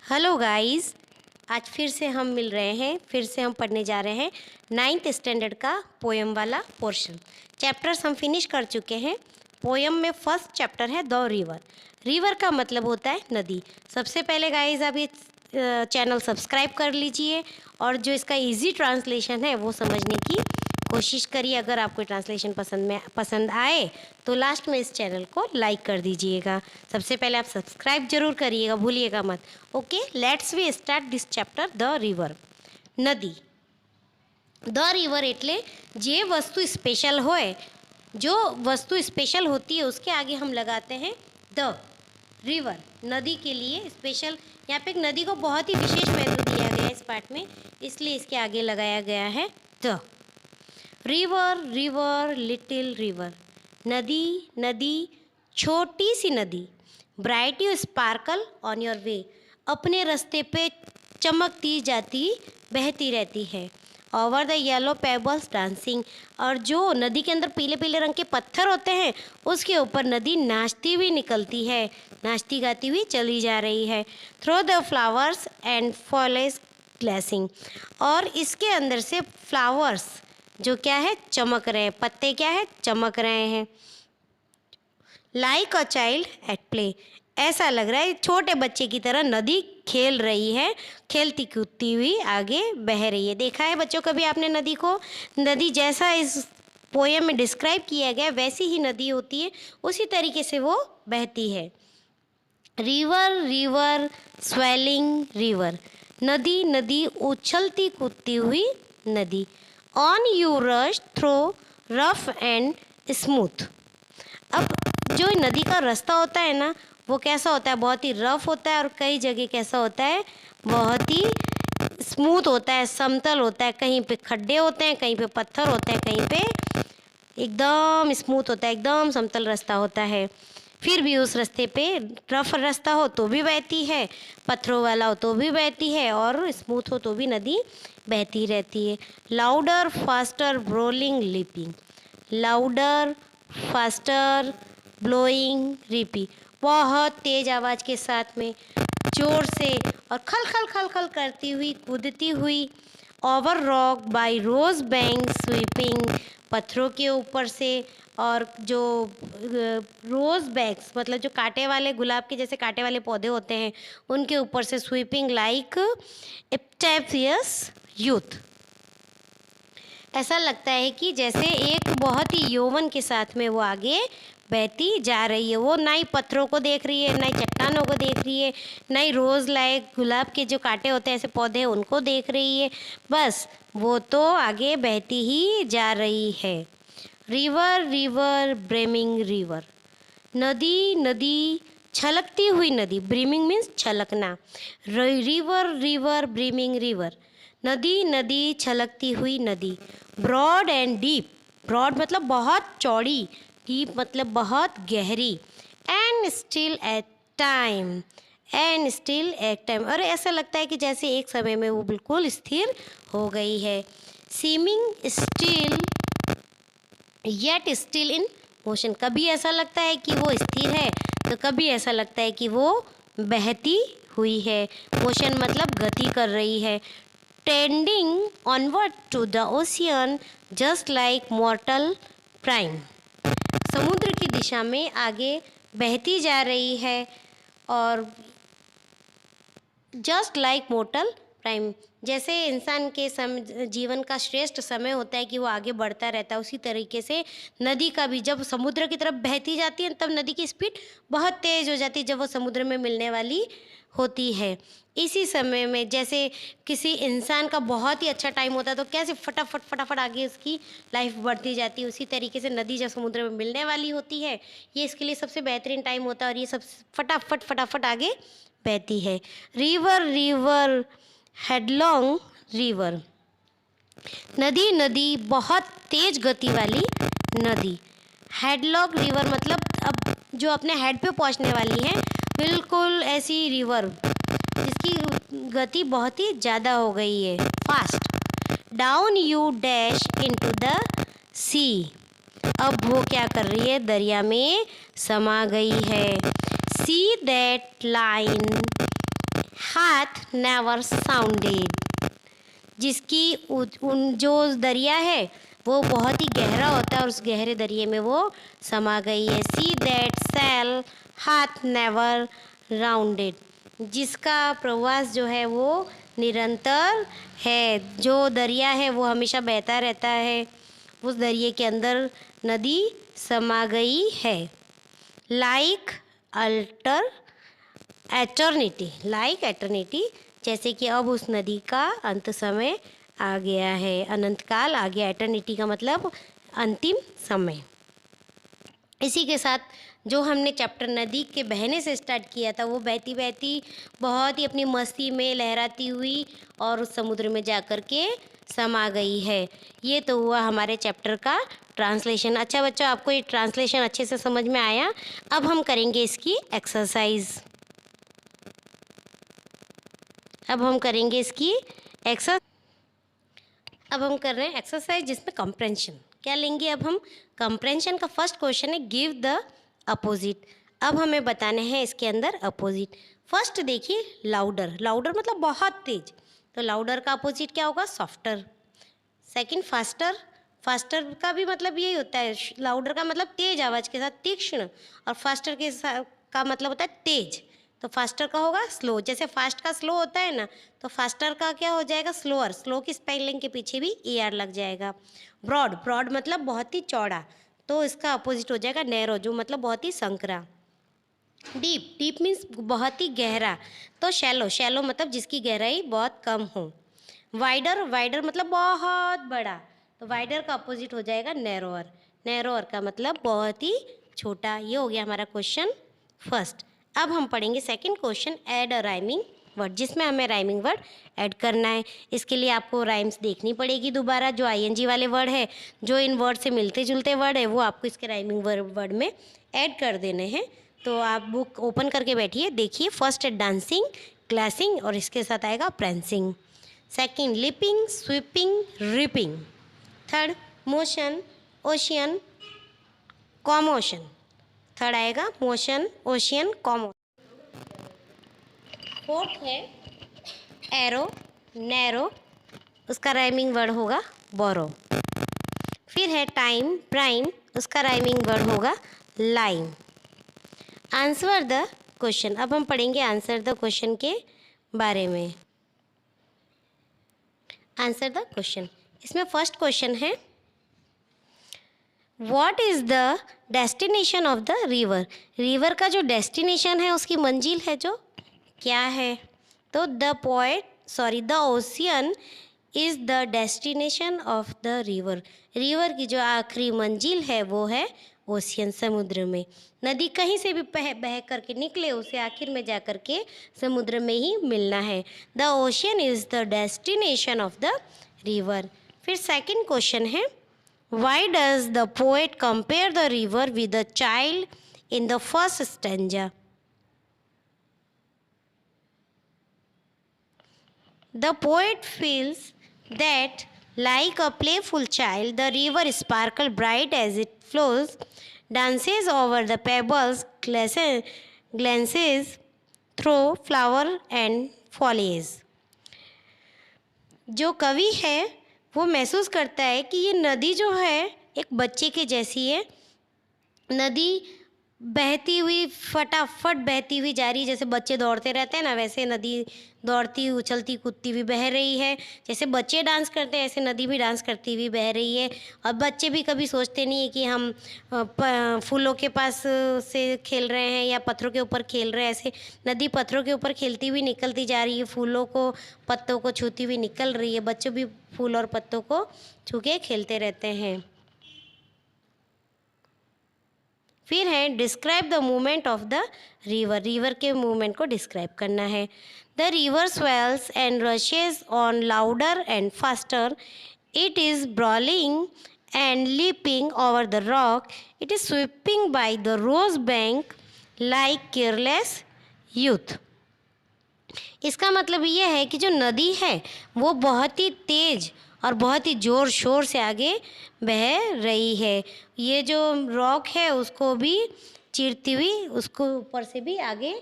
Hello guys, आज फिर से हम मिल रहे हैं। फिर से हम पढ़ने जा रहे हैं 9th स्टैंडर्ड का पोएम वाला पोर्शन। चैप्टर्स हम फिनिश कर चुके हैं। पोएम में फर्स्ट चैप्टर है द रिवर। रिवर का मतलब होता है नदी। सबसे पहले गाइस आप ये चैनल सब्सक्राइब कर लीजिए और जो इसका इजी ट्रांसलेशन है वो समझने की कोशिश करिए। अगर आपको ट्रांसलेशन पसंद आए तो लास्ट में इस चैनल को लाइक कर दीजिएगा। सबसे पहले आप सब्सक्राइब जरूर करिएगा, भूलिएगा मत। Okay, let's we start this chapter the river. नदी। द रिवर एटले जे वस्तु स्पेशल होए, जो वस्तु स्पेशल होती है उसके आगे हम लगाते हैं द रिवर। नदी के लिए स्पेशल, यहाँ पे एक नदी को बहुत ही विशेष महत्व दिया गया है इस पार्ट में, इसलिए इसके आगे लगाया गया है the. River river little river, नदी नदी छोटी सी नदी। Bright you sparkle on your way, अपने रास्ते पे चमकती जाती बहती रहती है। Over the yellow pebbles dancing, और जो नदी के अंदर पीले पीले रंग के पत्थर होते हैं उसके ऊपर नदी नाचती हुई निकलती है, नाचती गाती हुई चली जा रही है। Through the flowers and foliage glancing, और इसके अंदर से फ्लावर्स जो क्या है चमक रहे हैं, पत्ते क्या है चमक रहे हैं। Like a child at play, ऐसा लग रहा है छोटे बच्चे की तरह नदी खेल रही है, खेलती कूदती हुई आगे बह रही है। देखा है बच्चों कभी आपने नदी को? नदी जैसा इस पोएम में डिस्क्राइब किया गया वैसी ही नदी होती है, उसी तरीके से वो बहती है। रिवर रिवर स्वेलिंग रिवर, नदी नदी उछलती कूदती हुई नदी। On you rush through rough and smooth, अब जो नदी का रास्ता होता है ना वो कैसा होता है, बहुत ही रफ होता है, और कई जगह कैसा होता है बहुत ही स्मूथ होता है, समतल होता है। कहीं पे खड्डे होते हैं, कहीं पे पत्थर होते हैं, कहीं पे एकदम स्मूथ होता है, एकदम समतल रास्ता होता है। फिर भी उस रास्ते पे रफ रास्ता हो तो भी बहती है, पत्थरों वाला हो तो भी बहती है, और स्मूथ हो तो भी नदी बहती रहती है। Louder faster brawling leaping, louder faster blowing ripping, बहुत तेज आवाज़ के साथ में जोर से और खल खल खल खल करती हुई कूदती हुई। ओवर रॉक बाय रोज बैंक स्वीपिंग, पत्थरों के ऊपर से, और जो रोज बैग्स मतलब जो कांटे वाले, गुलाब के जैसे कांटे वाले पौधे होते हैं उनके ऊपर से स्वीपिंग लाइक एप्टेपियस यूथ, ऐसा लगता है कि जैसे एक बहुत ही यौवन के साथ में वो आगे बहती जा रही है। वो ना ही पत्थरों को देख रही है, ना ही चट्टानों को देख रही है, ना ही रोज़ लाइक गुलाब के जो कांटे होते हैं ऐसे पौधे उनको देख रही है, बस वो तो आगे बहती ही जा रही है। रिवर रिवर ब्रेमिंग रिवर, नदी नदी छलकती हुई नदी। ब्रीमिंग मीन्स छलकना। रिवर रिवर ब्रीमिंग रिवर, नदी नदी छलकती हुई नदी। ब्रॉड एंड डीप, ब्रॉड मतलब बहुत चौड़ी, डीप मतलब बहुत गहरी। And still at time, and still at time, और ऐसा लगता है कि जैसे एक समय में वो बिल्कुल स्थिर हो गई है। Seeming still yet still in motion, कभी ऐसा लगता है कि वो स्थिर है तो कभी ऐसा लगता है कि वो बहती हुई है। मोशन मतलब गति कर रही है। Tending onward to the ocean just like mortal prime, समुद्र की दिशा में आगे बहती जा रही है, और जस्ट लाइक मॉर्टल प्राइम, जैसे इंसान के जीवन का श्रेष्ठ समय होता है कि वो आगे बढ़ता रहता है, उसी तरीके से नदी का भी जब समुद्र की तरफ बहती जाती है तब नदी की स्पीड बहुत तेज़ हो जाती है जब वो समुद्र में मिलने वाली होती है। इसी समय में जैसे किसी इंसान का बहुत ही अच्छा टाइम होता है तो कैसे फटाफट फटाफट आगे उसकी लाइफ बढ़ती जाती है, उसी तरीके से नदी जब समुद्र में मिलने वाली होती है ये इसके लिए सबसे बेहतरीन टाइम होता है, और ये सब फटाफट फटाफट आगे बहती है। रिवर रिवर हेडलॉन्ग रिवर, नदी नदी बहुत तेज गति वाली नदी। हेडलॉन्ग रिवर मतलब अब जो अपने हेड पे पहुंचने वाली है, बिल्कुल ऐसी रिवर जिसकी गति बहुत ही ज़्यादा हो गई है, fast. Down you dash into the sea, अब वो क्या कर रही है, दरिया में समा गई है। सी दैट लाइन हाथ नेवर साउंडेड, जिसकी जो दरिया है वो बहुत ही गहरा होता है और उस गहरे दरिए में वो समा गई है। सी दैट सेल हाथ नेवर राउंडेड, जिसका प्रवास जो है वो निरंतर है, जो दरिया है वो हमेशा बहता रहता है, उस दरिए के अंदर नदी समा गई है। Like alter eternity, like eternity, जैसे कि अब उस नदी का अंत समय आ गया है, अनंत काल आ गया। एटर्निटी का मतलब अंतिम समय। इसी के साथ जो हमने चैप्टर नदी के बहने से स्टार्ट किया था वो बहती बहती बहुत ही अपनी मस्ती में लहराती हुई और उस समुद्र में जाकर के समा गई है। ये तो हुआ हमारे चैप्टर का ट्रांसलेशन। अच्छा बच्चों, आपको ये ट्रांसलेशन अच्छे से समझ में आया? अब हम करेंगे इसकी एक्सरसाइज। अब हम करेंगे इसकी अब हम कर रहे हैं एक्सरसाइज जिसमें कंप्रेंशन। क्या लेंगे अब हम? कंप्रेंशन का फर्स्ट क्वेश्चन है गिव द अपोजिट। अब हमें बताने हैं इसके अंदर अपोजिट। फर्स्ट देखिए लाउडर, लाउडर मतलब बहुत तेज, तो लाउडर का अपोजिट क्या होगा? सॉफ्टर। सेकंड फास्टर, फास्टर का भी मतलब यही होता है, लाउडर का मतलब तेज आवाज़ के साथ तीक्ष्ण, और फास्टर का मतलब होता है तेज, तो फास्टर का होगा स्लो। जैसे फास्ट का स्लो होता है ना, तो फास्टर का क्या हो जाएगा? स्लोअर। स्लो की स्पेलिंग के पीछे भी AR लग जाएगा। ब्रॉड, ब्रॉड मतलब बहुत ही चौड़ा, तो इसका अपोजिट हो जाएगा नैरो, जो मतलब बहुत ही संकरा। डीप, डीप मीन्स बहुत ही गहरा, तो शैलो, शैलो मतलब जिसकी गहराई बहुत कम हो। वाइडर, वाइडर मतलब बहुत बड़ा, तो वाइडर का अपोजिट हो जाएगा नैरोअर, नैरोअर का मतलब बहुत ही छोटा। ये हो गया हमारा क्वेश्चन फर्स्ट। अब हम पढ़ेंगे सेकंड क्वेश्चन, ऐड अ राइमिंग वर्ड, जिसमें हमें राइमिंग वर्ड ऐड करना है। इसके लिए आपको राइम्स देखनी पड़ेगी दोबारा, जो ING वाले वर्ड है, जो इन वर्ड से मिलते जुलते वर्ड है, वो आपको इसके राइमिंग वर्ड में ऐड कर देने हैं। तो आप बुक ओपन करके बैठिए, देखिए। फर्स्ट है डांसिंग, क्लासिंग, और इसके साथ आएगा prancing. Second leaping, sweeping, ripping. Third motion, ocean, commotion. Third आएगा मोशन, ओशियन, कॉमोशन। फोर्थ है एरो, नैरो, उसका राइमिंग वर्ड होगा बोरो। फिर है टाइम, प्राइम, उसका राइमिंग वर्ड होगा लाइम। आंसर द क्वेश्चन, अब हम पढ़ेंगे आंसर द क्वेश्चन के बारे में। आंसर द क्वेश्चन, इसमें फर्स्ट क्वेश्चन है what is the destination of the river. River का जो डेस्टिनेशन है, उसकी मंजिल है जो, क्या है? तो the ocean is the destination of the river. River की जो आखिरी मंजिल है वो है ओशियन, समुद्र में। नदी कहीं से भी बह करके निकले, उसे आखिर में जा कर के समुद्र में ही मिलना है। The ocean is the destination of the river. फिर सेकंड क्वेश्चन है why does the poet compare the river with the child in the first stanza. The poet feels that, like a playful child, the river sparkles bright as it flows, dances over the pebbles, glances through flower and foliage. जो कवि है वो महसूस करता है कि ये नदी जो है एक बच्चे के जैसी है। नदी बहती हुई, फटाफट बहती हुई जा रही है, जैसे बच्चे दौड़ते रहते हैं ना, वैसे नदी दौड़ती, उछलती, कूदती हुई बह रही है। जैसे बच्चे डांस करते हैं, ऐसे नदी भी डांस करती हुई बह रही है। और बच्चे भी कभी सोचते नहीं है कि हम फूलों के पास से खेल रहे हैं या पत्थरों के ऊपर खेल रहे हैं। ऐसे नदी पत्थरों के ऊपर खेलती हुई निकलती जा रही है, फूलों को, पत्तों को छूती हुई निकल रही है। बच्चे भी फूल और पत्तों को छू के खेलते रहते हैं। फिर है describe the movement of the river. River के मूवमेंट को डिस्क्राइब करना है। The river swells and rushes on louder and faster. It is brawling and leaping over the rock. It is sweeping by the rose bank like careless youth. इसका मतलब ये है कि जो नदी है वो बहुत ही तेज और बहुत ही ज़ोर शोर से आगे बह रही है। ये जो रॉक है उसको भी चीरती हुई उसको ऊपर से भी आगे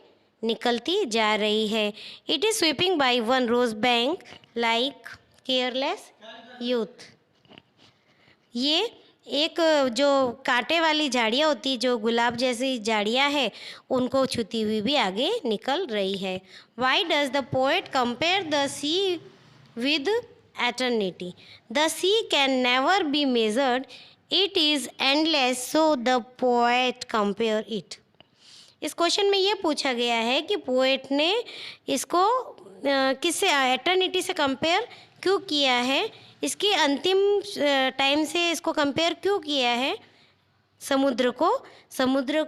निकलती जा रही है। It is sweeping by one rose bank like careless youth. ये एक जो कांटे वाली झाड़ियाँ होती, जो गुलाब जैसी झाड़ियाँ है, उनको छूती हुई भी आगे निकल रही है। Why does the poet compare the sea with eternity? The sea can never be measured, it is endless, so the poet compare it. इस क्वेश्चन में ये पूछा गया है कि पोएट ने इसको किससे, एटर्निटी से कंपेयर क्यों किया है, इसकी अंतिम टाइम से इसको कंपेयर क्यों किया है समुद्र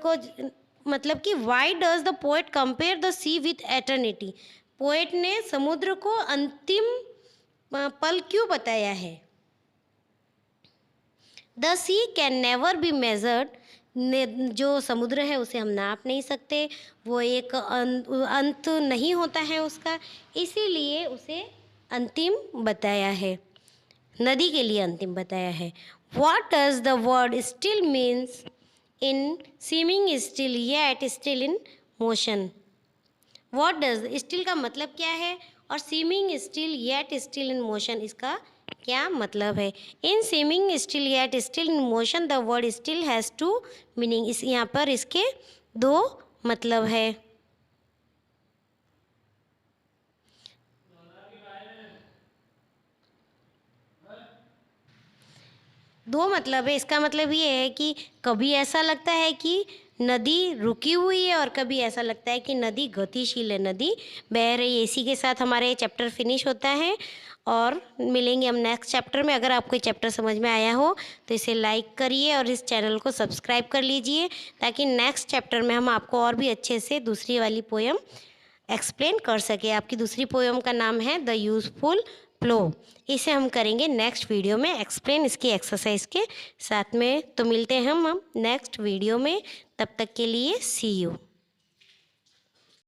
को। मतलब कि why does the poet compare the sea with eternity? Poet ने समुद्र को अंतिम पल क्यों बताया है? The sea can never be measured, जो समुद्र है उसे हम नाप नहीं सकते, वो एक अंत नहीं होता है उसका, इसीलिए उसे अंतिम बताया है, नदी के लिए अंतिम बताया है। What does the word still means in seeming still yet still in motion? What does still का मतलब क्या है और seeming still yet still in motion इसका क्या मतलब है? In seeming still yet still in motion the word still has two meaning। इस यहाँ पर इसके दो मतलब है। दो मतलब है। इसका मतलब ये है कि कभी ऐसा लगता है कि नदी रुकी हुई है और कभी ऐसा लगता है कि नदी गतिशील है, नदी बह रही है। इसी के साथ हमारा ये चैप्टर फिनिश होता है और मिलेंगे हम नेक्स्ट चैप्टर में। अगर आपको ये चैप्टर समझ में आया हो तो इसे लाइक करिए और इस चैनल को सब्सक्राइब कर लीजिए, ताकि नेक्स्ट चैप्टर में हम आपको और भी अच्छे से दूसरी वाली पोएम एक्सप्लेन कर सके। आपकी दूसरी पोएम का नाम है द यूज़फुल प्लो। इसे हम करेंगे नेक्स्ट वीडियो में एक्सप्लेन, इसकी एक्सरसाइज के साथ में। तो मिलते हैं हम नेक्स्ट वीडियो में, तब तक के लिए सी यू।